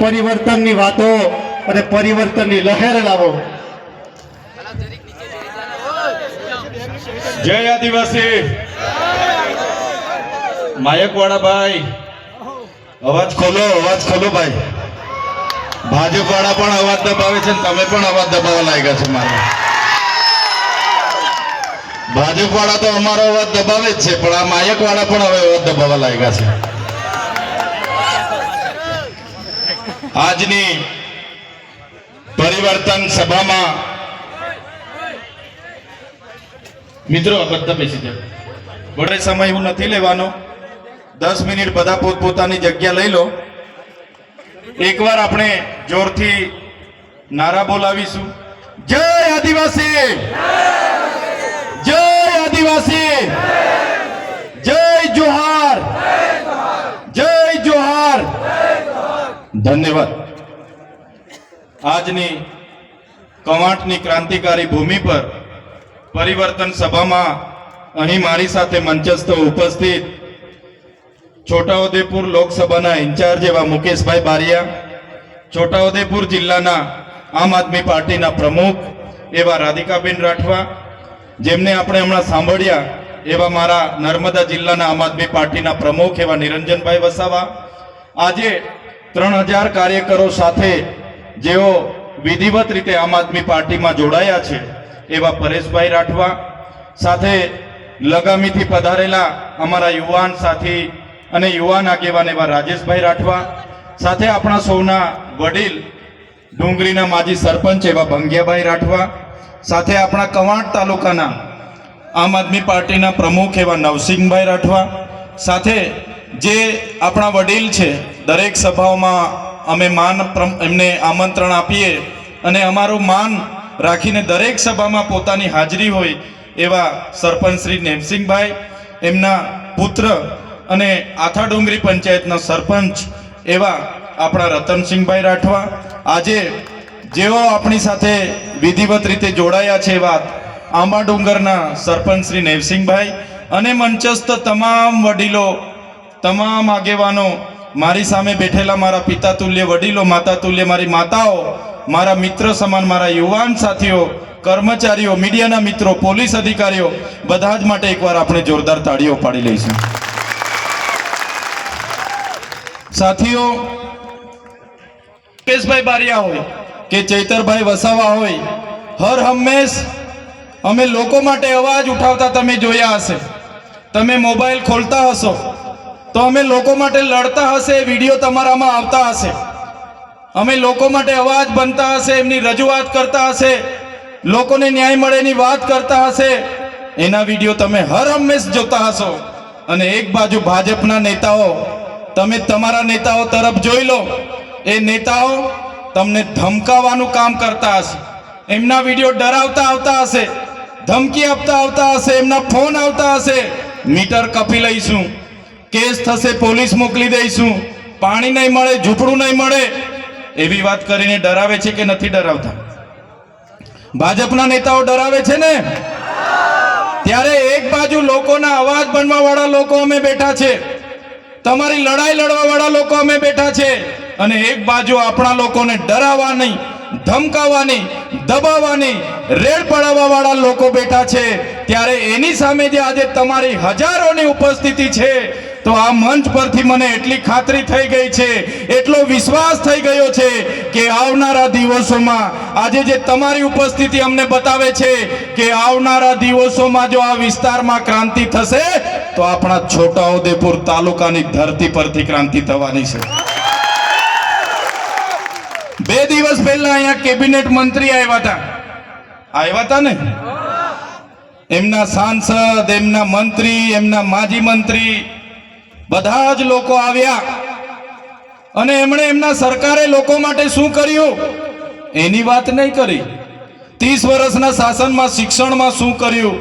પરિવર્તનની વાતો અને પરિવર્તનની લહેર લાવો। જય આદિવાસી। માયકવાડા ભાઈ અવાજ ખોલો ભાઈ। ભાજપ વાળા પણ અવાજ દબાવે છે, તમે પણ અવાજ દબાવવા લાગ્યા છે। મારા ભાજપ વાળા તો અમારો અવાજ દબાવે જ છે, પણ આ માયક વાળા પણ હવે અવાજ દબાવવા લાગ્યા છે। આજની પરિવર્તન સભામાં મિત્રો બધા બેસી જાઓ, બડે સમય હું નથી લેવાનો, 10 મિનિટ બધા પોતપોતાની જગ્યા લઈ લો। એકવાર આપણે જોરથી નારા બોલાવીશું, જય આદિવાસી, જય આદિવાસી, જય જોહાર, જય જોહાર। ધન્યવાદ। આજની કવાંટની ક્રાંતિકારી ભૂમિ પર પરિવર્તન સભામાં અહીં મારી સાથે મંચસ્થ ઉપસ્થિત છોટાઉદેપુર લોકસભાના ઇન્ચાર્જ એવા મુકેશભાઈ બારિયા, છોટાઉદેપુર જિલ્લાના આમ આદમી પાર્ટીના પ્રમુખ એવા રાધિકાબેન રાઠવા, જેમને આપણે હમણાં સાંભળ્યા એવા મારા નર્મદા જિલ્લાના આમ આદમી પાર્ટીના પ્રમુખ એવા નિરંજનભાઈ વસાવા, આજે 3000 કાર્યકરો સાથે જેઓ વિધિવત રીતે આમ આદમી પાર્ટીમાં જોડાયા છે એવા પરેશભાઈ રાઠવા, સાથે લગામીથી પધારેલા અમારા યુવાન સાથી અને યુવાન આગેવાન એવા રાજેશભાઈ રાઠવા, સાથે આપણા સૌના વડીલ ડુંગરીના માજી સરપંચ એવા ભંગિયાભાઈ રાઠવા, સાથે આપણા કવાંટ તાલુકાના આમ આદમી પાર્ટીના પ્રમુખ એવા નવસિંહભાઈ રાઠવા, સાથે જે આપણા વડીલ છે, દરેક સભાઓમાં અમે એમને આમંત્રણ આપીએ અને અમારું માન રાખીને દરેક સભામાં પોતાની હાજરી હોય એવા સરપંચ શ્રી નેમસિંહભાઈ, એમના પુત્ર અને આથા ડુંગરી પંચાયતના સરપંચ એવા આપણા રતનસિંહભાઈ રાઠવા, આજે જેઓ આપણી સાથે વિધિવત રીતે જોડાયા છે એવા આંબા ડુંગરના સરપંચ શ્રી નેવસિંહભાઈ અને મંચસ્થ તમામ વડીલો, તમામ આગેવાનો, મારી સામે બેઠેલા મારા પિતા તુલ્ય વડીલો, માતા તુલ્ય મારી માતાઓ, મારા મિત્ર સમાન મારા યુવાન સાથીઓ, કર્મચારીઓ, મીડિયાના મિત્રો, પોલીસ અધિકારીઓ, બધા જ માટે એકવાર આપણે જોરદાર તાળીઓ પાડી લઈશું। સાથીઓ, મુકેશભાઈ બારિયા હોય કે ચૈતરભાઈ વસાવા હોય, હર હંમેશ અમે લોકો માટે અવાજ ઉઠાવતા તમે જોયા હશે। તમે મોબાઈલ ખોલતા હશો તો અમે લોકો માટે લડતા હશે, વિડીયો તમારામાં આવતા હશે, અમે લોકો માટે અવાજ બનતા હશે, એમની રજૂઆત કરતા હશે, લોકોને ન્યાય મળેની વાત કરતા હશે, એના વિડીયો તમે હર હંમેશ જોતા હશો। અને એક બાજુ ભાજપના નેતાઓ, તમે તમારા નેતાઓ તરફ જોઈ લો, એ નેતાઓ તમને ધમકાવવાનું કામ કરતા હશે, એમના વિડીયો ડરાવતા આવતા હશે, ધમકી આપતા આવતા હશે, એમના ફોન આવતા હશે, મીટર કપી લઈશું, કેસ થશે, પોલીસ મોકલી દઈશું, પાણી નહીં મળે, ઝૂંપડું નહીં મળે, એવી વાત કરીને ડરાવે છે કે નથી ડરાવતા? ભાજપના નેતાઓ ડરાવે છે ને? ત્યારે એક બાજુ લોકોના અવાજ બનવા વાળા લોકો અમે બેઠા છે, તમારી લડાઈ લડવા વાળા લોકો અમે બેઠા છે, અને એક બાજુ આપણા લોકોને ડરાવવાની, ધમકાવવાની, દબાવવાની, રેડ પડાવવા વાળા લોકો બેઠા છે। ત્યારે એની સામે જે આજે તમારી હજારોની ઉપસ્થિતિ છે, તો આ મંચ પરથી મને એટલી ખાતરી થઈ ગઈ છે, એટલો વિશ્વાસ થઈ ગયો છે કે આવનારા દિવસોમાં આજે જે તમારી ઉપસ્થિતિ અમને બતાવે છે કે આવનારા દિવસોમાં જો આ વિસ્તારમાં ક્રાંતિ થશે તો આપણા છોટાઉદેપુર તાલુકાની ધરતી પરથી ક્રાંતિ થવાની છે। 2 દિવસ પહેલા અહીંયા કેબિનેટ મંત્રી આવ્યા હતા ને, એમના સાંસદ, એમના મંત્રી, એમના માજી મંત્રી, બધા જ લોકો આવ્યા અને એમણે એમના સરકારે લોકો માટે શું કર્યું એની વાત નહીં કરી। 30 વર્ષના શાસનમાં શિક્ષણમાં શું કર્યું,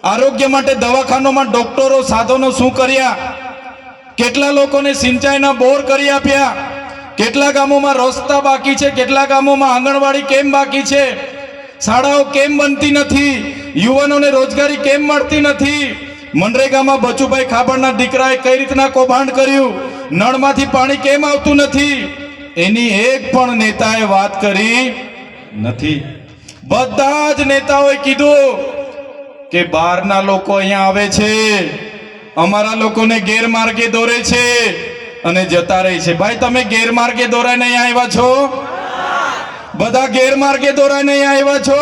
આરોગ્ય માટે દવાખાનામાં ડોક્ટરો, સાધનો શું કર્યા, કેટલા લોકોને સિંચાઈના બોર કરી આપ્યા, કેટલા ગામોમાં રસ્તા બાકી છે, કેટલા ગામોમાં આંગણવાડી કેમ બાકી છે, શાળાઓ કેમ બનતી નથી, યુવાનોને રોજગારી કેમ મળતી નથી, મનરેગામાં બચુભાઈ ખાબડના દીકરાએ કઈ રીતના કૌભાંડ કર્યું, નળમાંથી પાણી કેમ આવતું નથી, એની એક પણ નેતાએ વાત કરી નથી. બધા જ નેતાઓએ કીધું કે બહારના લોકો અહીંયા આવે છે, અમારા લોકોને ગેરમાર્ગે દોરે છે અને જતા રહે છે. ભાઈ તમે ગેરમાર્ગે દોરાઈને અહીંયા આવ્યા છો? બધા ગેરમાર્ગે દોરાઈને અહીંયા આવ્યા છો?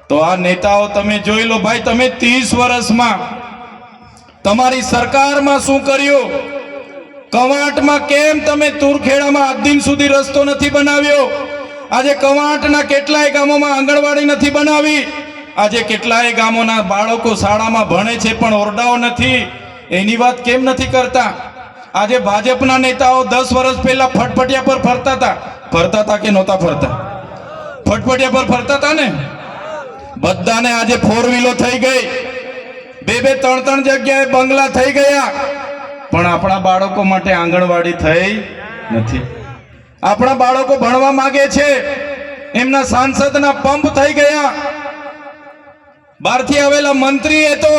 તો આ નેતાઓ તમે જોઈ લો ભાઈ, તમે 30 વર્ષમાં તમારી સરકારમાં શું કર્યું? કવાંટમાં કેમ તમે તુરખેડામાં આજ દિન સુધી રસ્તો નથી બનાવ્યો? આજે કવાંટના કેટલાય ગામોમાં આંગણવાડી નથી બનાવી. આજે કેટલાય ગામોના બાળકો શાળામાં ભણે છે પણ ઓરડાઓ નથી. એની વાત કેમ નથી કરતા? આજે ભાજપના નેતાઓ 10 વર્ષ પહેલા ફટફટિયા પર ફરતા હતા કે નહોતા ફરતા? ફટફટિયા પર ફરતા હતા ને. બધાને આજે 4 વ્હીલો થઈ ગઈ, 2-3 જગ્યાએ બંગલા થઈ ગયા, પણ આપણા બાળકો માટે આંગણવાડી થઈ નથી. આપણા બાળકો ભણવા માંગે છે, એમના સાંસદના પંપ થઈ ગયા. બહારથી આવેલા મંત્રીએ તો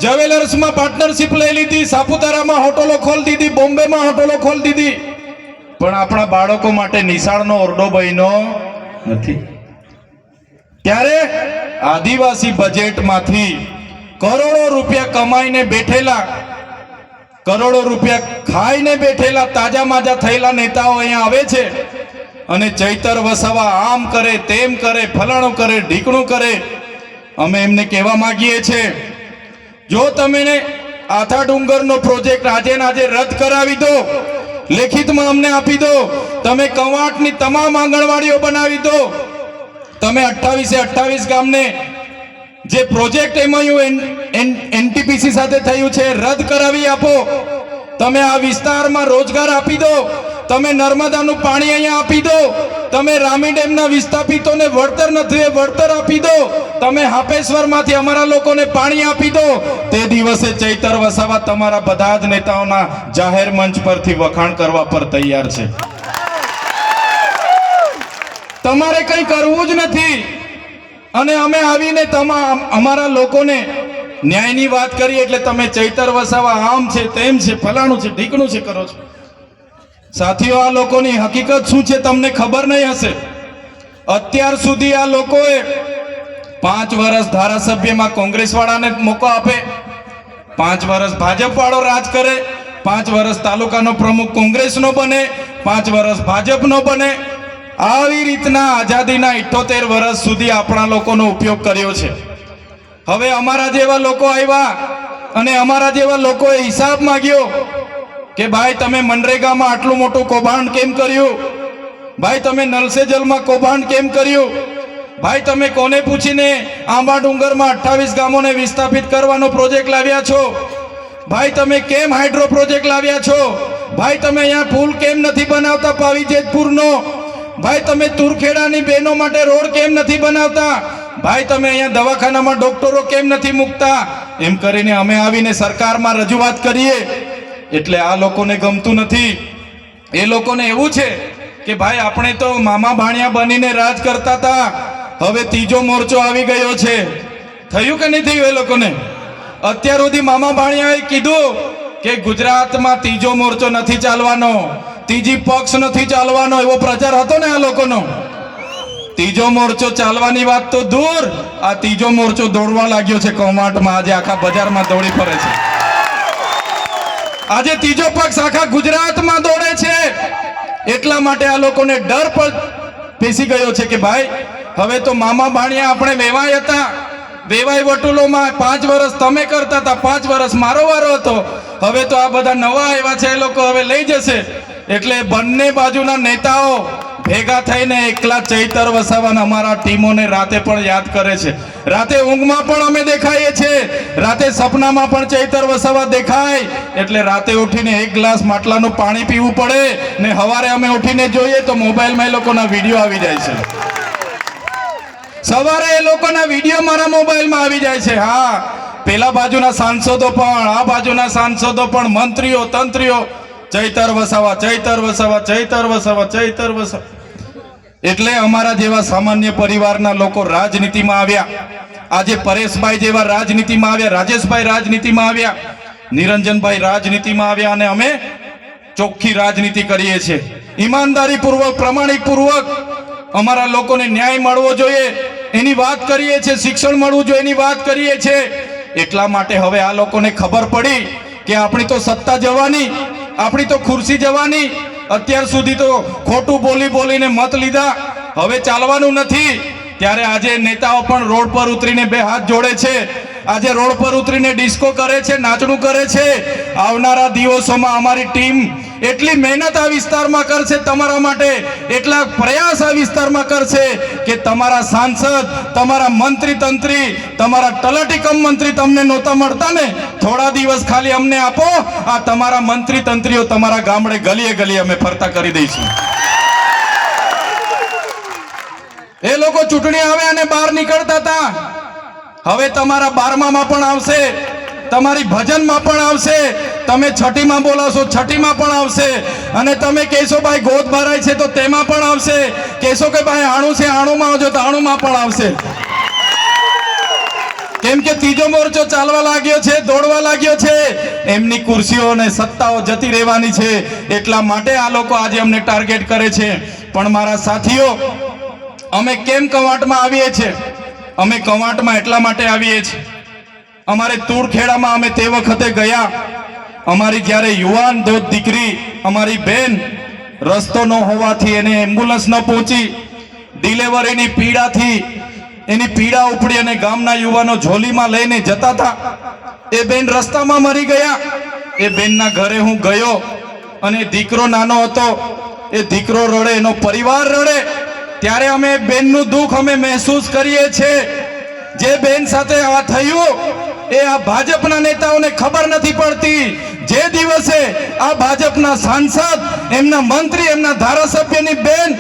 જ્વેલર્સમાં પાર્ટનરશિપ લઈ લીધી, સાપુતારામાં હોટલો ખોલી દીધી, બોમ્બેમાં હોટલો ખોલી દીધી, પણ આપણા બાળકો માટે નિશાળનો ઓરડો બન્યો નથી. ત્યારે આદિવાસી બજેટમાંથી કરોડો રૂપિયા કમાઈને બેઠેલા, કરોડો રૂપિયા ખાઈને બેઠેલા, તાજા માજા થયેલા નેતાઓ અહીંયા આવે છે અને ચૈતર વસાવા આમ કરે, તેમ કરે, ફલાણું કરે, ઢીકણું કરે. અમે એમને કહેવા માંગીએ છીએ, જો તમે આથા ડુંગરનો પ્રોજેક્ટ આજે રદ કરાવી દો, લેખિતમાં અમને આપી દો, તમે કવાંટની તમામ આંગણવાડીઓ બનાવી દો, તમે 28 ગામને જે પ્રોજેક્ટ એમઓયુ એનટીપીસી સાથે થયું છે રદ કરાવી આપો, તમે આ વિસ્તારમાં રોજગાર આપી દો, તમે નર્મદાનું પાણી અહીંયા આપી દો, તમે રામી ડેમના વિસ્થાપિતોને વળતર નથી વળતર આપી દો, તમે હાપેશ્વરમાંથી અમારા લોકોને પાણી આપી દો. તે દિવસે ચૈતર વસાવા તમારા બધા જ નેતાઓના જાહેર મંચ પરથી વખાણ કરવા પર તૈયાર છે. તમારે કંઈ કરવું જ નથી અને અમે આવીને અમારા લોકોને ન્યાયની વાત કરીએ એટલે તમે ચૈતર વસાવા આમ છે, તેમ છે, ફલાણું છે, ઢીકણું છે કરો છો. સાથીઓ, આ લોકોની હકીકત શું છે તમને ખબર નહીં હશે. અત્યાર સુધી આ લોકોએ 5 વર્ષ ધારાસભ્યમાં કોંગ્રેસ વાળાને મોકો આપે, 5 વર્ષ ભાજપ વાળો રાજ કરે, 5 વર્ષ તાલુકાનો પ્રમુખ કોંગ્રેસનો બને, 5 વર્ષ ભાજપનો બને. આવી રીતના આઝાદીના 78 વર્ષ સુધી આપણા લોકોનો ઉપયોગ કર્યો છે. હવે અમારા જેવા લોકો આવ્યા અને અમારા જેવા લોકોએ હિસાબ માંગ્યો કે ભાઈ તમે મનરેગામાં આટલું મોટું કૌભાંડ કેમ કર્યું? ભાઈ તમે નલ સે જલમાં કૌભાંડ કેમ કર્યું? ભાઈ તમે કોને પૂછીને આંબા ડુંગરમાં 28 ગામોને વિસ્થાપિત કરવાનો પ્રોજેક્ટ લાવ્યા છો? ભાઈ તમે કેમ હાઇડ્રો પ્રોજેક્ટ લાવ્યા છો? ભાઈ તમે અહીંયા પુલ કેમ નથી બનાવતા પાવી જેતપુરનો? ભાઈ તમે તુરખેડાની બહેનો માટે રોડ કેમ નથી બનાવતા? ભાઈ તમે અહીંયા દવાખાનામાં ડોક્ટરો કેમ નથી મૂકતા? એમ કરીને અમે આવીને સરકારમાં રજૂઆત કરીએ એટલે આ લોકોને ગમતું નથી. એ લોકોને એવું છે કે ભાઈ આપણે તો મામા ભાણિયા બનીને રાજ કરતા હતા, હવે ત્રીજો મોરચો આવી ગયો છે. થયું કે નહીં થયું? એ લોકોને અત્યાર સુધી મામા ભાણિયાએ કીધું કે ગુજરાતમાં ત્રીજો મોરચો નથી ચાલવાનો, ત્રીજી પક્ષ નથી ચાલવાનો, એવો પ્રચાર હતો ને આ લોકોનો. ત્રીજો મોરચો ચાલવાની વાત તો દૂર, આ ત્રીજો મોરચો દોડવા લાગ્યો છે કવાંટમાં. આજે આખા બજારમાં દોડી ફરે છે. આજે ત્રીજો પક્ષ આખા ગુજરાતમાં દોડે છે. એટલા માટે આ લોકોને ડર પણ પેસી ગયો છે કે ભાઈ હવે તો મામા ભાણિયા આપણે વેવાય હતા, વેવાય વટુલોમાં 5 વર્ષ તમે કરતા હતા, 5 વર્ષ મારો વારો હતો. હવે તો આ બધા નવા આવ્યા છે, એ લોકો હવે લઈ જશે. એટલે બંને બાજુના નેતાઓ ભેગા થઈને એકલા ચૈતર વસાવાના અમારા ટીમોને રાતે પણ યાદ કરે છે. રાતે ઊંઘમાં પણ અમે દેખાઈએ છીએ, રાતે સપનામાં પણ ચૈતર વસાવા દેખાય. એટલે રાતે ઉઠીને 1 ગ્લાસ માટલાનું પાણી પીવું પડે ને સવારે અમે ઉઠીને જોઈએ તો મોબાઈલમાં એ લોકોના વિડીયો આવી જાય છે. સવારે એ લોકોના વિડીયો મારા મોબાઈલમાં આવી જાય છે. હા, પેલા બાજુના સાંસદો પણ, આ બાજુના સાંસદો પણ, મંત્રીઓ, તંત્રીઓ, ચૈતર વસાવા, ચૈતર વસાવા, ચૈતર વસાવા, ચૈતર વસાવા. એટલે અમારા જેવા સામાન્ય પરિવારના લોકો રાજનીતિમાં આવ્યા. આજે પરેશભાઈ જેવા રાજનીતિમાં આવ્યા, રાજેશભાઈ રાજનીતિમાં આવ્યા, નિરંજનભાઈ રાજનીતિમાં આવ્યા અને અમે ચોખ્ખી રાજનીતિ કરીએ છીએ. ઈમાનદારીપૂર્વક પ્રમાણિકપૂર્વક અમારા લોકોને ન્યાય મળવો જોઈએ એની વાત કરીએ છીએ, શિક્ષણ મળવું જોઈએ એની વાત કરીએ છીએ. એટલા માટે હવે આ લોકોને ખબર પડી કે આપણી તો સત્તા જવાની, આપણી તો ખુરશી જવાની. અત્યાર સુધી તો ખોટું બોલી બોલીને મત લીધા, હવે ચાલવાનું નથી. ત્યારે આજે નેતાઓ પણ રોડ પર ઉતરીને બે હાથ જોડે છે, આજે રોડ પર ઉતરીને ડિસ્કો કરે છે, નાચણું કરે છે. આવનારા દિવસોમાં અમારી ટીમ એટલી મહેનત આ વિસ્તારમાં કરશે તમારા માટે, એટલા પ્રયાસ આ વિસ્તારમાં કરશે કે તમારા સાંસદ, તમારા મંત્રી તંત્રી, તમારા તલાટી કમ મંત્રી તમને નહોતા મળતા ને, થોડા દિવસ ખાલી અમને આપો, આ તમારા મંત્રી તંત્રીઓ તમારા ગામડે ગલીએ ગલીએ અમે ફરતા કરી દઈશું. એ લોકો ચૂંટણી આવે અને બહાર નીકળતા હતા, હવે તમારા 12માં પણ આવશે, તમારી ભજનમાં પણ આવશે, તમે છઠ્ઠીમાં બોલાવશો છઠ્ઠીમાં પણ આવશે, અને તમે કહેશો ભાઈ ગોદ ભરાય છે તો તેમાં પણ આવશે, કહેશો કે ભાઈ આણું છે આણુંમાં આવજો તો આણુંમાં પણ આવશે. કેમ કે ત્રીજો મોરચો ચાલવા લાગ્યો છે, દોડવા લાગ્યો છે, એમની ખુરશીઓ અને સત્તાઓ જતી રહેવાની છે. એટલા માટે આ લોકો આજે અમને ટાર્ગેટ કરે છે. પણ મારા સાથીઓ, અમે કેમ કવાંટમાં આવીએ છીએ? અમે કવાંટમાં એટલા માટે આવીએ છીએ, અમારે તુળખેડામાં અમે તે વખતે ગયા, અમારી જ્યારે યુવાન દોત દીકરી, અમારી બેન રસ્તો ન હોવાથી એને એમ્બ્યુલન્સ ન પહોંચી, ડિલિવરીની પીડાથી એની પીડા ઉપડી અને ગામના યુવાનો ઝોલીમાં લઈને જતા હતા, એ બેન રસ્તામાં મરી ગયા. એ બેનના ઘરે હું ગયો અને દીકરો નાનો હતો, એ દીકરો રડે, એનો પરિવાર રડે, ત્યારે અમે બેનનું દુઃખ અમે મહેસૂસ કરીએ છીએ. જે બેન સાથે આ થયું એ આ ભાજપના નેતાઓને ખબર નથી પડતી. જે દિવસે આ ભાજપના સાંસદ, એમના મંત્રી, એમના ધારાસભ્યની બેન,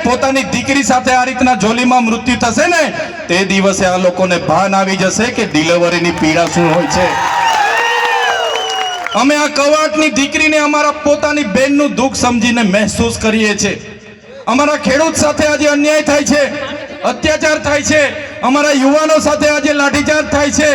પોતાની દીકરી સાથે આ રીતના ઝોલીમાં મૃત્યુ થશે ને, તે દિવસે આ લોકોને ભાન આવી જશે કે ડિલિવરીની પીડા શું હોય છે. અમે આ કવાંટની દીકરીને અમારા પોતાની બેનનું દુઃખ સમજીને મહેસૂસ કરીએ છીએ. અમારા ખેડૂત સાથે આજે અન્યાય થાય છે, અત્યાચાર થાય છે, અમારા યુવાનો સાથે આજે લાઠીચાર્જ થાય છે.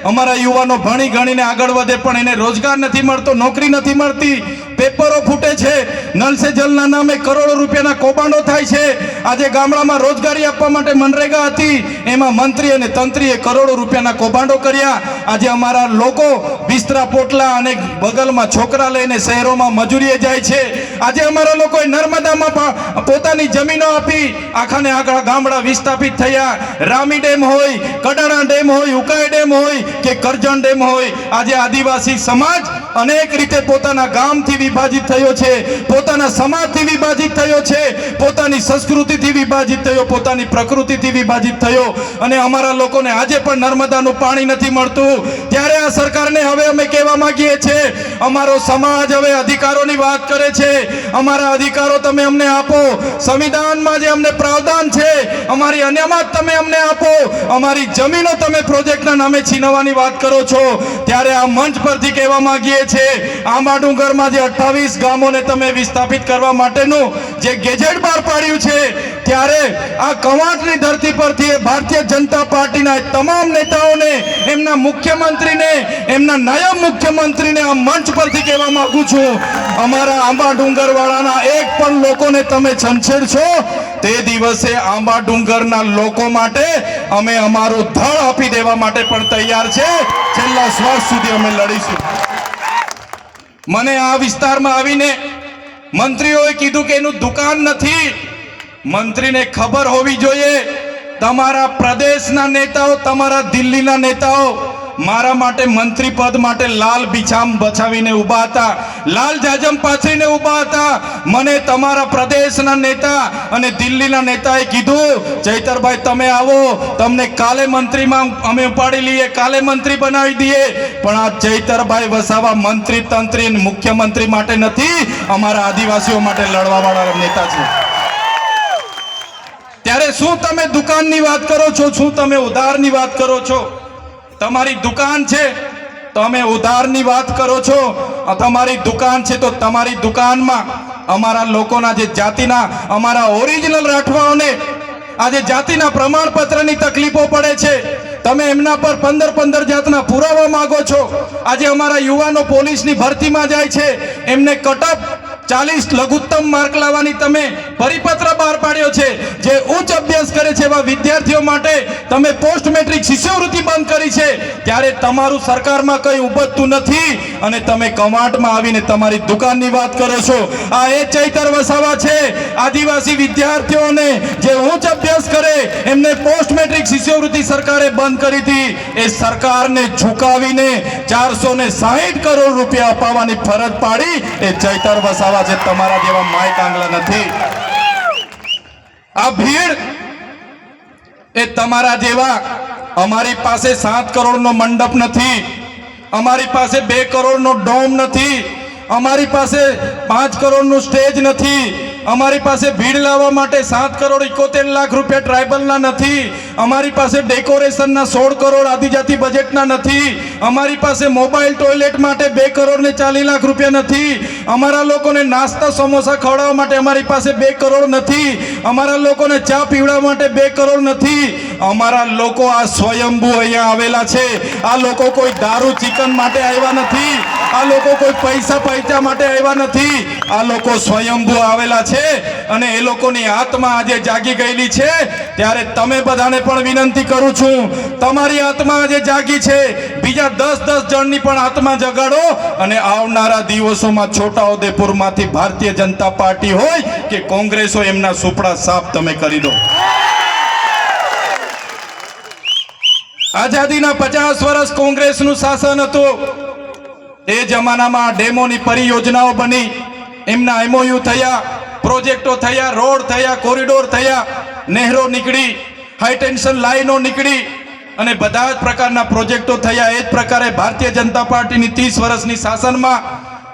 અમારા યુવાનો ભણી ગણીને આગળ વધે પણ એને રોજગાર નથી મળતો, નોકરી નથી મળતી, પેપરો ફૂટે છે, નલ સે જલના નામે કરોડો રૂપિયાના કૌભાંડો થાય છે. આજે ગામડામાં રોજગારી આપવા માટે મનરેગા હતી, એમાં મંત્રી અને તંત્રીએ કરોડો રૂપિયાના કૌભાંડો કર્યા. આજે અમારા લોકો બિસ્તરા પોટલા અને બગલમાં છોકરા લઈને શહેરોમાં મજૂરીએ જાય છે. આજે અમારા લોકોએ નર્મદામાં પોતાની જમીનો આપી આખાને આખા ગામડા વિસ્થાપિત થયા. રામી ડેમ હોય, કડાણા ડેમ હોય, ઉકાઈ ડેમ હોય કે કરજણ ડેમ હોય, આજે આદિવાસી સમાજ અનેક રીતે પોતાના ગામથી વિભાજિત થયો છે, પોતાના સમાજથી વિભાજિત થયો છે, પોતાની સંસ્કૃતિથી વિભાજિત થયો, પોતાની પ્રકૃતિથી વિભાજિત થયો. અને અમારા લોકોને આજે પણ નર્મદાનું પાણી નથી મળતું. ત્યારે આ સરકારને હવે અમે કહેવા માંગીએ છીએ, અમારો સમાજ હવે અધિકારોની વાત કરે છે. અમારા અધિકારો તમે અમને આપો, સંવિધાનમાં જે અમને પ્રાવધાન છે અમારી અનામત તમે અમને આપો, અમારી જમીનો તમે પ્રોજેક્ટના નામે છીનવવાની વાત કરો છો. ત્યારે આ મંચ પરથી કહેવા માંગીએ છીએ, આંબા ડુંગરમાં જે 28 ગામોને તમે વિસ્થાપિત કરવા માટેનું જે ગેજેટ બહાર પાડ્યું છે, ત્યારે આ કવાંટની ધરતી પરથી ભારતીય જનતા પાર્ટીના તમામ નેતાઓને, એમના મુખ્યમંત્રીને, એમના નાયબ મુખ્યમંત્રીને આ મંચ પરથી કહેવા માંગુ છું, અમારા આંબા ડુંગરવાળાના એક પણ લોકોને તમે છંછેડશો, તે દિવસે આંબા ડુંગરના લોકો માટે અમે અમારું ધડ આપી દેવા માટે પણ તૈયાર છે. છેલ્લા શ્વાસ સુધી અમે લડીશું. મને આ વિસ્તારમાં આવીને મંત્રીઓએ કીધું કે એનું દુકાન નથી. મંત્રીને ખબર હોવી જોઈએ, તમારા પ્રદેશના નેતાઓ, તમારા દિલ્હીના નેતાઓ મારા માટે મંત્રી પદ માટે લાલ બિછામ બછાવીને ઊભા હતા, લાલ જાજમ પાથરીને ઊભા હતા. મને તમારા પ્રદેશના નેતા અને દિલ્હીના નેતાએ કીધું, ચૈતરભાઈ તમે આવો, તમને કાલે મંત્રીમાં અમે ઉપાડી લઈએ, કાલે મંત્રી બનાવી દઈએ. પણ આ ચૈતરભાઈ વસાવા મંત્રી તંત્રી મુખ્યમંત્રી માટે નથી, અમારા આદિવાસીઓ માટે લડવા વાળા નેતા છે. ત્યારે શું તમે દુકાનની વાત કરો છો? શું તમે ઉધારની વાત કરો છો? તમારી દુકાન છે, તમે ઉધારની વાત કરો છો. તમારી દુકાન છે તો તમારી દુકાનમાં અમારા લોકોના જે જાતિના, અમારા ઓરિજિનલ રાઠવાઓને આજે જાતિના પ્રમાણપત્રની તકલીફો પડે છે. તમે એમના પર 15 જાતના પુરાવા માંગો છો. આજે અમારા યુવાનો પોલીસની ભરતીમાં જાય છે, એમને કટઅપ 40 લઘુત્તમ માર્ક લાવવાની તમે પરિપત્ર બહાર પાડ્યો છે. જે ઉચ્ચ અભ્યાસ કરે છે એવા વિદ્યાર્થીઓ માટે તમે પોસ્ટ મેટ્રિક શિષ્યવૃત્તિ બંધ કરી છે. ત્યારે તમારું સરકારમાં કંઈ ઉપજતું નથી અને તમે કવાંટમાં આવીને તમારી દુકાનની વાત કરો છો. આ એ ચૈતર વસાવા છે. આદિવાસી વિદ્યાર્થીઓને જે ઉચ્ચ અભ્યાસ કરે એમને પોસ્ટ મેટ્રિક શિષ્યવૃત્તિ સરકારે બંધ કરી હતી. એ સરકારને ઝુકાવીને 460 કરોડ રૂપિયા અપાવવાની ફરજ પાડી એ ચૈતર વસાવા છે. તમારા જેવા માય કાંગલા નથી. આ ભીડ એ તમારા જેવા. અમારી પાસે 7 કરોડનો મંડપ નથી, અમારી પાસે 2 કરોડનો ડોમ નથી, અમારી પાસે 5 કરોડનું સ્ટેજ નથી, અમારી પાસે ભીડ લાવવા માટે 7 કરોડ 71 લાખ રૂપિયા ટ્રાઇબલના નથી, અમારી પાસે ડેકોરેશનના 16 કરોડ આદિજાતિ બજેટના નથી, અમારી પાસે મોબાઈલ ટોયલેટ માટે 2 કરોડ ને 40 લાખ રૂપિયા નથી, અમારા લોકોને નાસ્તા સમોસા ખવડાવવા માટે અમારી પાસે 2 કરોડ નથી, અમારા લોકોને ચા પીવડાવવા માટે 2 કરોડ નથી. અમારા લોકો આ સ્વયંભૂ અહીંયા આવેલા છે. આ લોકો કોઈ દારૂ ચિકન માટે આવ્યા નથી, આ લોકો કોઈ પૈસા પૈસા માટે આવ્યા નથી. આ લોકો સ્વયંભૂ આવેલા છે અને એ લોકોની આત્મા આજે જાગી ગયેલી છે. ત્યારે તમે બધાને પણ વિનંતી કરું છું, તમારી આત્મા આજે જાગી છે, બીજા 10 જણની પણ આત્મા જગાડો અને આવનારા દિવસોમાં છોટાઉદેપુરમાંથી ભારતીય જનતા પાર્ટી હોય કે કોંગ્રેસ હોય એમના સુપડા સાફ તમે કરી દો. આઝાદીના 50 વર્ષ કોંગ્રેસનું શાસન હતું. એ જમાનામાં ડેમોની પરિયોજનાઓ બની, એમના એમઓયુ થયા, પ્રોજેક્ટો થયા, રોડ થયા, કોરિડોર થયા, નહેરો નીકળી, હાઈ ટેન્શન લાઈનો નીકળી અને બધા જ પ્રકારના પ્રોજેક્ટો થયા. એ જ પ્રકારે ભારતીય જનતા પાર્ટીની 30 વર્ષની શાસનમાં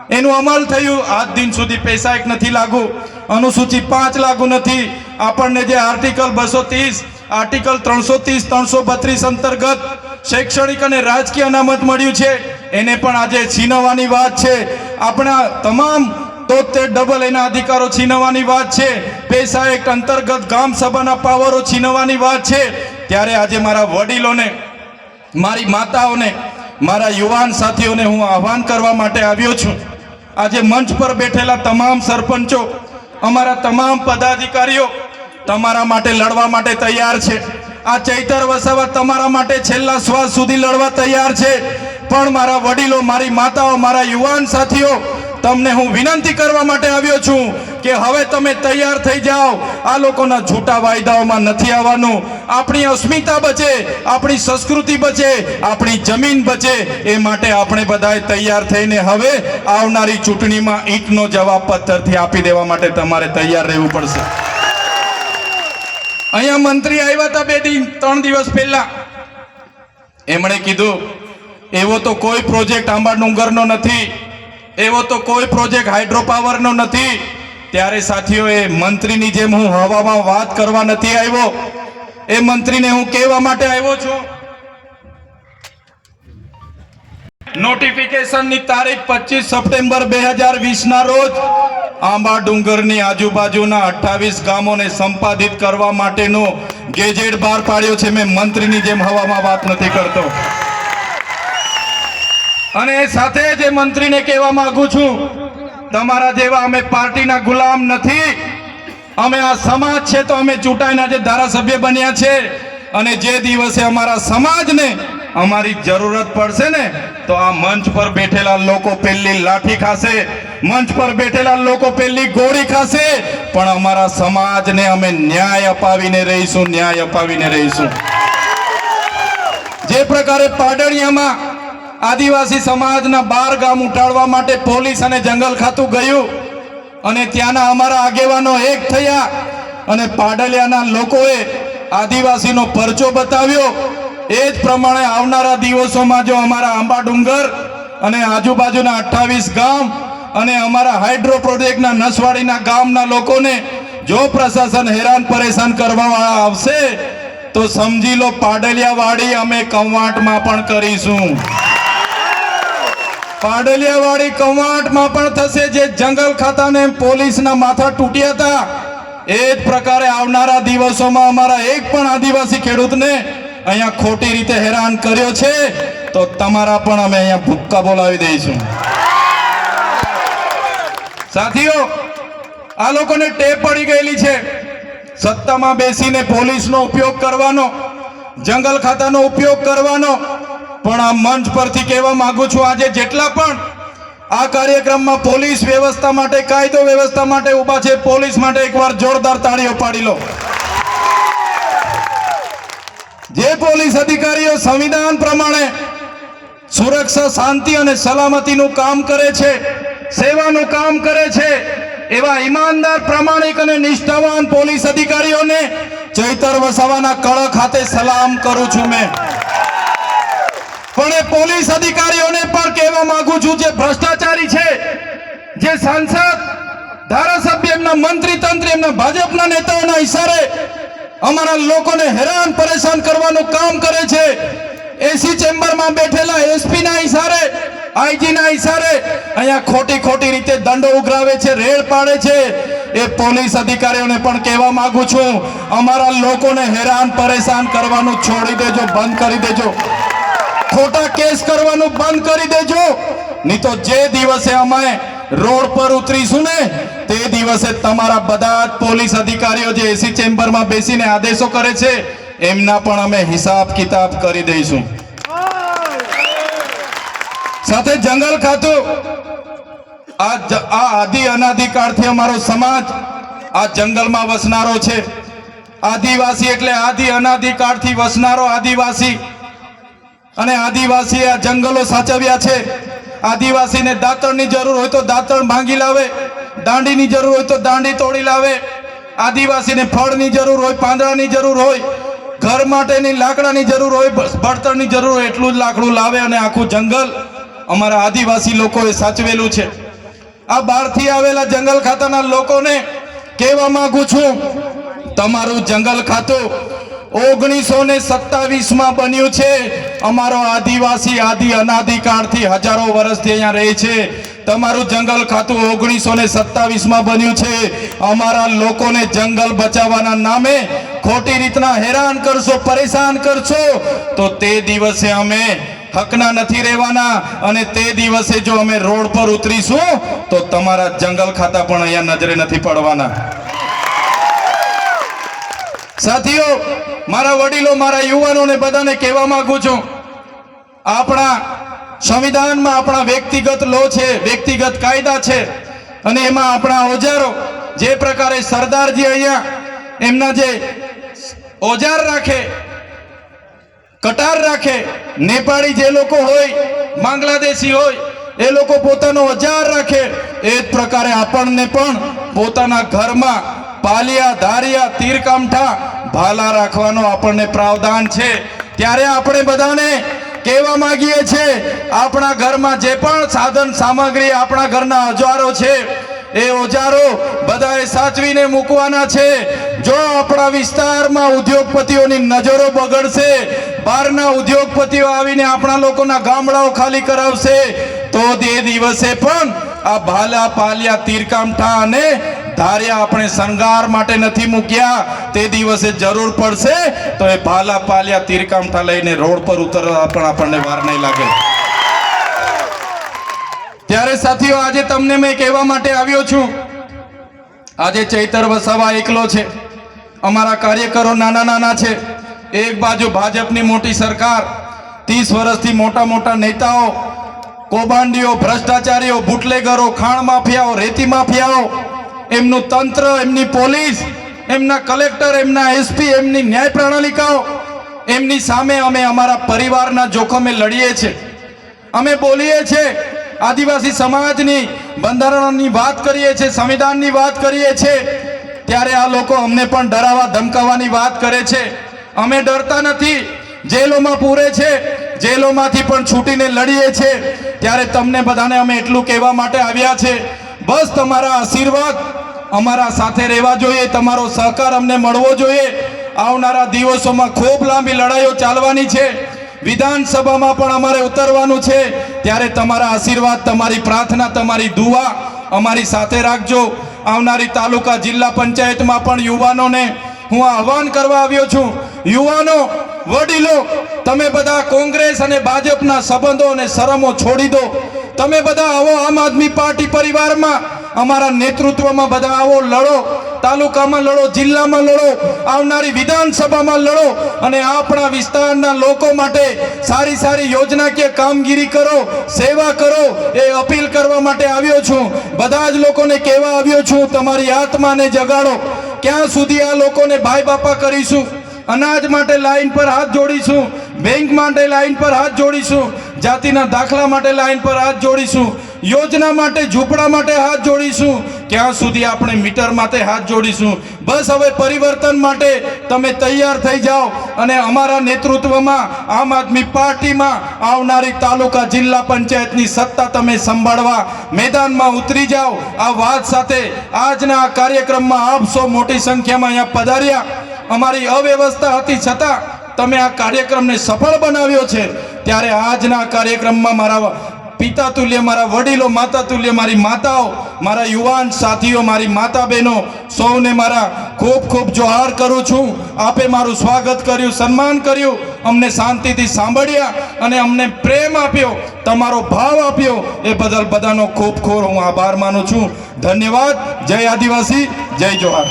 એનું અમલ થયું. આજ દિન સુધી પૈસા એક નથી લાગુ, અનુસૂચિ 5 લાગુ નથી. આપણને જે આર્ટિકલ 230, આર્ટિકલ 330, 332 અંતર્ગત શૈક્ષણિક અને રાજકીય અનામત મળ્યું છે એને પણ આજે છીનવવાની વાત છે. આપણા તમામ 73 એના અધિકારો છીનવવાની વાત છે. પૈસા એક્ટ અંતર્ગત ગામ સભાના પાવરો છીનવવાની વાત છે. ત્યારે આજે મારા વડીલોને, મારી માતાઓને, મારા યુવાન સાથીઓને હું આહ્વાન કરવા માટે આવ્યો છું. આજે મંચ પર બેઠેલા તમામ સરપંચો, અમારા તમામ પદાધિકારીઓ તમારા માટે લડવા માટે તૈયાર છે. આ ચૈતર વસાવા તમારા માટે છેલ્લા શ્વાસ સુધી લડવા તૈયાર છે. પણ મારા વડીલો, મારી માતાઓ, મારા યુવાન સાથીઓ, તમને હું વિનંતી કરવા માટે આવ્યો છું કે હવે તમે તૈયાર થઈ જાઓ. આ લોકોના છૂટા વાયદાઓમાં નથી આવવાનું. આપણી અસ્મિતા બચે, આપણી સંસ્કૃતિ બચે, આપણી જમીન બચે એ માટે આપણે બધાએ તૈયાર થઈને હવે આવનારી ચૂંટણીમાં ઈંટનો જવાબ પથ્થરથી આપી દેવા માટે તમારે તૈયાર રહેવું પડશે. અહીંયા મંત્રી આવ્યા હતા 3 દિવસ પહેલા. એમણે કીધું એવો તો કોઈ પ્રોજેક્ટ આંબા ડુંગરનો નથી, એવો તો કોઈ પ્રોજેક્ટ હાઇડ્રો પાવરનો નથી. ત્યારે સાથીઓએ મંત્રીની જેમ હું હવામાં વાત કરવા નથી આવ્યો. એ મંત્રીને હું કહેવા માટે આવ્યો છું, નોટિફિકેશનની તારીખ 25 સપ્ટેમ્બર 2020 ના રોજ આંબા ડુંગરની આજુબાજુના 28 ગામોને સંપાદિત કરવા માટેનો ગેજેટ બહાર પાડ્યો છે. મેં મંત્રીની જેમ હવામાં વાત નથી કરતો. અને સાથે જે મંત્રીને કહેવા માંગુ છું, તમારા જેવા અમે પાર્ટીના ગુલામ નથી. અમે આ સમાજ છે તો અમે ચૂંટાઈને જે ધારાસભ્ય બન્યા છે અને જે દિવસે અમારા સમાજને અમારી જરૂરત પડશે ને તો આ મંચ પર બેઠેલા લોકો પહેલી લાઠી ખાશે, મંચ પર બેઠેલા લોકો પહેલી ગોળી ખાશે, પણ અમારા સમાજને અમે ન્યાય અપાવીને રહીશું, ન્યાય અપાવીને રહીશું. જે પ્રકારે પાડળિયામાં આદિવાસી સમાજના 12 ગામ ઉઠાડવા માટે પોલીસ અને જંગલ ખાતું ગયું અને ત્યાંના અમારા આગેવાનો એક થયા અને પાડલિયાના લોકોએ આદિવાસીનો પરચો બતાવ્યો. એ જ પ્રમાણે આવનારા દિવસોમાં જો અમારા આંબા ડુંગર અને આજુબાજુના 28 ગામ અને અમારા હાઇડ્રો પ્રોજેક્ટના નસવાડીના ગામના લોકોને જો પ્રશાસન હેરાન પરેશાન કરવાવાળા આવશે તો સમજી લો પાડલિયાવાડી અમે કવાંટમાં પણ કરીશું. પાડલિયાવાડી કવાંટમાં પણ થશે. જે જંગલ ખાતાને પોલીસના માથા તૂટ્યા હતા એ જ પ્રકારે આવનારા દિવસોમાં અમારા એક પણ આદિવાસી ખેડૂતને અહીંયા ખોટી રીતે હેરાન કર્યો છે તો તમારા પણ અમે અહીંયા ભૂક્કા બોલાવી દઈશું. સાથીઓ, આ લોકોને ટેવ પડી ગયેલી છે સત્તામાં બેસીને પોલીસનો ઉપયોગ કરવાનો, જંગલ ખાતાનો ઉપયોગ કરવાનો. પણ આ મંચ પરથી કહેવા માંગુ છું, આજે જેટલા પણ આ કાર્યક્રમમાં પોલીસ વ્યવસ્થા માટે, કાયદો વ્યવસ્થા માટે ઊભા છે, પોલીસ માટે એકવાર જોરદાર તાળીઓ પાડી લો. જે પોલીસ અધિકારીઓ સંવિધાન પ્રમાણે સુરક્ષા, શાંતિ અને સલામતીનું કામ કરે છે, સેવાનું કામ કરે છે, એવા ઈમાનદાર, પ્રામાણિક અને નિષ્ઠાવાન પોલીસ અધિકારીઓને ચૈતર વસાવાના કળશ ખાતે સલામ કરું છું મેં. પણ એ પોલીસ અધિકારીઓને પણ કહેવા માંગુ છું, જે ભ્રષ્ટાચારી છે, જે સાંસદ, ધારાસભ્ય, એમના મંત્રી તંત્ર, એમના ભાજપના નેતાઓના ઇશારે અમારા લોકોને હેરાન પરેશાન કરવાનું કામ કરે છે, એસી ચેમ્બરમાં બેઠેલા એસપી ના ઇશારે, આઈજી ના ઇશારે અહીંયા ખોટી રીતે દંડો ઉઘરાવે છે, રેડ પાડે છે, એ પોલીસ અધિકારીઓને પણ કહેવા માંગુ છું, અમારા લોકોને હેરાન પરેશાન કરવાનું છોડી દેજો, બંધ કરી દેજો. ખોટા કેસ કરવાનું બંધ કરી દેજો. નહીં તો જે દિવસે અમે રોડ પર ઉતરીશું ને, તે દિવસે તમારા બધા જ પોલીસ અધિકારીઓ જે એસી ચેમ્બરમાં બેસીને આદેશો કરે છે, એમના પણ અમે હિસાબ કિતાબ કરી દઈશું. સાથે જંગલ ખાતું, આ આદિ અનાદિકાળથી અમારો સમાજ આ જંગલમાં વસનારો છે. આદિવાસી એટલે આદિ અનાદિકાળથી વસનારો આદિવાસી. અને આદિવાસીએ આ જંગલો સાચવ્યા છે. આદિવાસીને દાંતણની જરૂર હોય તો દાંતણ ભાંગી લાવે, દાંડીની જરૂર હોય તો દાંડી તોડી લાવે, આદિવાસીને ફળની જરૂર હોય, પાંદડાની જરૂર હોય, ઘર માટેની લાકડાની જરૂર હોય, બળતણની જરૂર હોય, એટલું જ લાકડું લાવે અને આખું જંગલ અમારા આદિવાસી લોકોએ સાચવેલું છે. આ બહારથી આવેલા જંગલ ખાતાના લોકોને કહેવા માંગુ છું, તમારું જંગલ ખાતું 1927માં બન્યું છે. અમારો આદિવાસી આદિ અનાદિકાળથી હજારો વર્ષથી અહીંયા રહે છે. તમારું જંગલ ખાતું 1927માં બન્યું છે. અમારા લોકોને જંગલ બચાવવાના નામે ખોટી રીતના હેરાન કરશો, પરેશાન કરશો, તો તે દિવસે અમે હકના નથી રહેવાના. અને તે દિવસે જો અમે રોડ પર ઉતરીશું તો તમારા જંગલ ખાતા પણ અહીંયા નજરે નથી પડવાના. સાથીઓ, મારા વડીલો, મારા યુવાનોને બધાને કહેવા માંગુ છું, આપણા સંવિધાનમાં આપણા વ્યક્તિગત લો છે, વ્યક્તિગત કાયદા છે, અને એમાં આપણા ઓજારો, જે પ્રકારે સરદારજી અહીંયા એમના જે ઓજાર રાખે, કટાર રાખે, નેપાળી જે લોકો હોય, બાંગ્લાદેશી હોય, એ લોકો પોતાનો ઓજાર રાખે, એ જ પ્રકારે આપણને પણ પોતાના ઘરમાં પાલિયા, ધારિયા, તીરકામઠા, ભાલા રાખવાનો આપણને પ્રાવધાન છે. ત્યારે આપણે બધાને કહેવા માંગીએ છીએ, આપણા ઘરમાં જે પણ સાધન સામગ્રી, આપણા ઘરના ઓજારો છે, એ ઓજારો બધાએ સાચવીને મૂકવાના છે. જો આપણા વિસ્તારમાં ઉદ્યોગપતિઓની નજરો બગડશે, બહારના ઉદ્યોગપતિઓ આવીને આપણા લોકોના ગામડાઓ ખાલી કરાવશે, તો તે દિવસે પણ આ ભાલા, પાલિયા, તીરકામઠા અને ધારિયા આપણે શણગાર માટે નથી મૂક્યા. તે દિવસે જરૂર પડશે તો એ ભાલા, પાલિયા, તીરકામઠા લઈને રોડ પર ઉતરવા પણ આપણને વાર નહીં લાગે. ત્યારે સાથીઓ, આજે તમને મેં કહેવા માટે આવ્યો છું, આજે ચૈતર વસાવા એકલો છે, અમારા કાર્યકરો નાના છે. એક બાજુ ભાજપની મોટી સરકાર, 30 વર્ષથી મોટા નેતાઓ, કૌભાંડીઓ, ભ્રષ્ટાચારીઓ, બુટલેગરો, ખાણ માફિયાઓ, રેતી માફિયાઓ, એમનું તંત્ર, એમની પોલીસ, એમના કલેક્ટર, એમના એસપી, એમની ન્યાય પ્રણાલિકાઓ, એમની સામે અમે અમારા પરિવારના જોખમે લડીએ છીએ. અમે બોલીએ છીએ, આદિવાસી સમાજની બંધારણની વાત કરીએ છીએ, સંવિધાનની વાત કરીએ છીએ, ત્યારે આ લોકો અમને પણ ડરાવવા ધમકાવવાની વાત કરે છે. અમે ડરતા નથી, જેલોમાં પૂરે છે, જેલોમાંથી પણ છૂટીને લડીએ છીએ. ત્યારે તમને બધાને અમે એટલું કહેવા માટે આવ્યા છે, બસ તમારા આશીર્વાદ અમારા સાથે રહેવા જોઈએ, તમારો સહકાર અમને મળવો જોઈએ. આવનારા દિવસોમાં ખૂબ લાંબી લડાઈઓ ચાલવાની છે, વિધાનસભામાં પણ અમારે ઉતરવાનું છે. ત્યારે તમારા આશીર્વાદ, તમારી પ્રાર્થના, તમારી દુઆ અમારી સાથે રાખજો. આવનારી તાલુકા, જિલ્લા પંચાયતમાં પણ યુવાનોને હું આહવાન કરવા આવ્યો છું, યુવાનો, વડીલો, તમે બધા કોંગ્રેસ અને ભાજપના સંબંધો અને શરમો છોડી દો. તમે બધા આવો આમ આદમી પાર્ટી પરિવારમાં અમારા નેતૃત્વમાં બધા આવો, લડો, તાલુકામાં લડો, જિલ્લામાં લડો, આવનારી વિધાનસભામાં લડો અને આપણા વિસ્તારના લોકો માટે સારી સારી યોજનાકીય કામગીરી કરો, સેવા કરો, એ અપીલ કરવા માટે આવ્યો છું. બધા જ લોકોને કહેવા આવ્યો છું, તમારી આત્માને જગાડો. ક્યાં સુધી આ લોકોને ભાઈ બાપા કરીશું? અનાજ માટે લાઈન પર હાથ જોડીશું, બેંક માટે લાઈન પર હાથ જોડીશું, જાતિના દાખલા માટે લાઈન પર હાથ જોડીશું, યોજના માટે, ઝૂંપડા માટે હાથ જોડીશું. ક્યાં સુધી આપણે મીટર માટે હાથ જોડીશું? બસ હવે પરિવર્તન માટે તમે તૈયાર થઈ જાઓ અને અમારા નેતૃત્વમાં આમ આદમી પાર્ટીમાં આવનારી તાલુકા જિલ્લા પંચાયતની સત્તા તમે સંભાળવા મેદાનમાં ઉતરી જાઓ. આ વાત સાથે આજના આ કાર્યક્રમમાં આપ સૌ મોટી સંખ્યામાં અહીંયા પધાર્યા. અમારી અવ્યવસ્થા હતી છતાં તમે આ કાર્યક્રમને સફળ બનાવ્યો છે. ત્યારે આજના કાર્યક્રમમાં મારા પિતા તુલ્ય, મારા વડીલો, માતા તુલ્ય, મારી માતાઓ, મારા યુવાન સાથીઓ, મારી માતા બહેનો, સૌને મારા ખૂબ ખૂબ જોહાર કરું છું. આપે મારું સ્વાગત કર્યું, સન્માન કર્યું, અમને શાંતિથી સાંભળ્યા અને અમને પ્રેમ આપ્યો, તમારો ભાવ આપ્યો, એ બદલ બધાનો ખૂબ ખૂબ હું આભાર માનું છું. ધન્યવાદ. જય આદિવાસી, જય જોહાર.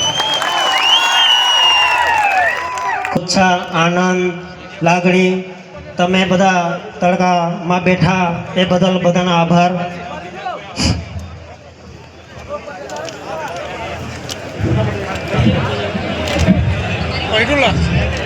ઉત્સાહ, આનંદ, લાગણી, તમે બધા તડકામાં બેઠા એ બદલ બધાનો આભાર. Wait,